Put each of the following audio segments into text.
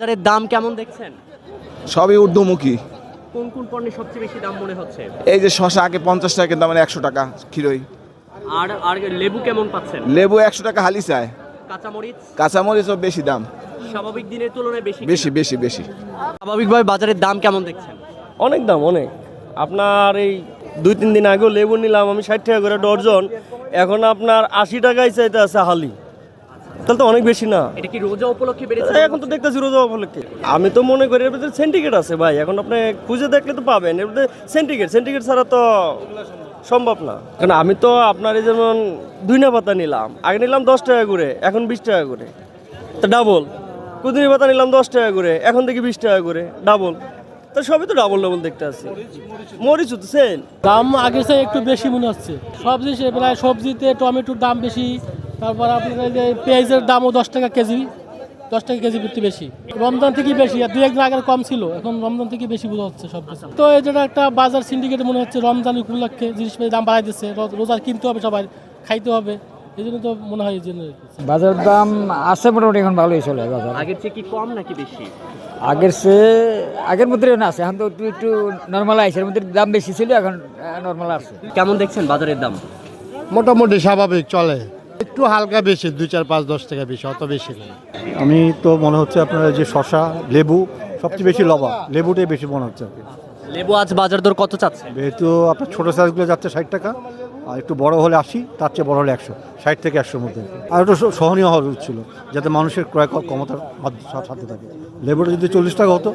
বাজারের দাম কেমন দেখছেন? সবই ঊর্ধ্বমুখী। কোন কোন পণ্যের সবচেয়ে বেশি দাম মনে হচ্ছে? এই যে শশা আগে 50 টাকা কিন্তু 100 টাকা কিলোই। আর আর লেবু কেমন পাচ্ছেন? লেবু 100 টাকা হালি চায়। কাঁচামরিচ কাঁচামরিচও বেশি দাম। স্বাভাবিক দিনের তুলনায় বেশি বেশি বেশি বেশি। স্বাভাবিকভাবে বাজারের দাম কেমন দেখছেন? অনেক দাম অনেক। আপনার এই 2-3 দিন আগেও লেবু নিলাম আমি 60 টাকা করে ডর্জন, এখন আপনার 80 টাকাই চাইতে আছে হালি। তাহলে তো অনেক বেশি না? এটা কি রোজা উপলক্ষে বেড়েছে? এখন তো দেখতেছি রোজা উপলক্ষে। আমি তো মনে করি এর ভিতরে সেন্টিগ্রেড আছে ভাই, এখন আপনি খুঁজে দেখলে তো পাবেন এর ভিতরে সেন্টিগ্রেড ছাড়া তো সম্ভব না। কারণ আমি তো আপনার এই যেমন ধইনা পাতা নিলাম, আগে নিলাম 10 টাকা করে, এখন 20 টাকা করে, তো ডাবল। কুদিনি পাতা নিলাম 10 টাকা করে, এখন দেখি 20 টাকা করে, ডাবল। তো সবই তো ডাবল দেখতে আছে। মরিচও তো সেম দাম আগের চেয়ে একটু বেশি মনে হচ্ছে। সব জিনিস প্রায় সবজিতে টমেটোর দাম বেশি, তারপর আপনার এই যে পেঁয়াজের দামও 10 টাকা কেজি, 10 টাকা কেজি প্রতি বেশি। রমজান থেকেই বেশি, আর 2-1 দিন আগে কম ছিল, এখন রমজান থেকে বেশি বোঝা হচ্ছে সব কিছু। তো এই যেটা একটা বাজার সিন্ডিকেট মনে হচ্ছে, রমজান উপলক্ষে জিনিসপত্রের দাম বাড়াই দিচ্ছে, রোজা কিনতে হবে, সবাই খাইতে হবে, এই জন্য তো মনে হয় এই জন্য বাজারের দাম আছে মোটামুটি এখন ভালোই চলে বাজার। আগের চেয়ে কি কম নাকি বেশি? আগের মধ্যে না আছে, এখন তো একটু নর্মাল আছে, এর মধ্যে দাম বেশি ছিল, এখন নর্মাল আছে। কেমন দেখছেন বাজারের দাম? মোটামুটি স্বাভাবিক চলে, একটু হালকা বেশি, 2, 4, 5, 10 টাকা বেশি, অত বেশি না। আমি তো মনে হচ্ছে আপনার যে শশা, লেবু সবচেয়ে বেশি লবা, লেবুটাই বেশি মনে হচ্ছে আর কি। লেবু আজ বাজার দর কত চাচ্ছে? যেহেতু আপনার ছোটো সাইজগুলো যাচ্ছে 60 টাকা, আর একটু বড় হলে 80, তার চেয়ে বড় হলে 100, 60 থেকে 100-র মধ্যে। আর একটু সহনীয় হওয়া উচিত ছিল, যাতে মানুষের ক্রয় ক্ষমতার সাথে থাকে। লেবুটা যদি 40 টাকা হতো,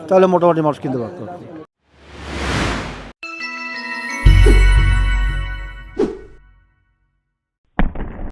তাহলে মোটামুটি মানুষ কিনতে পারতো।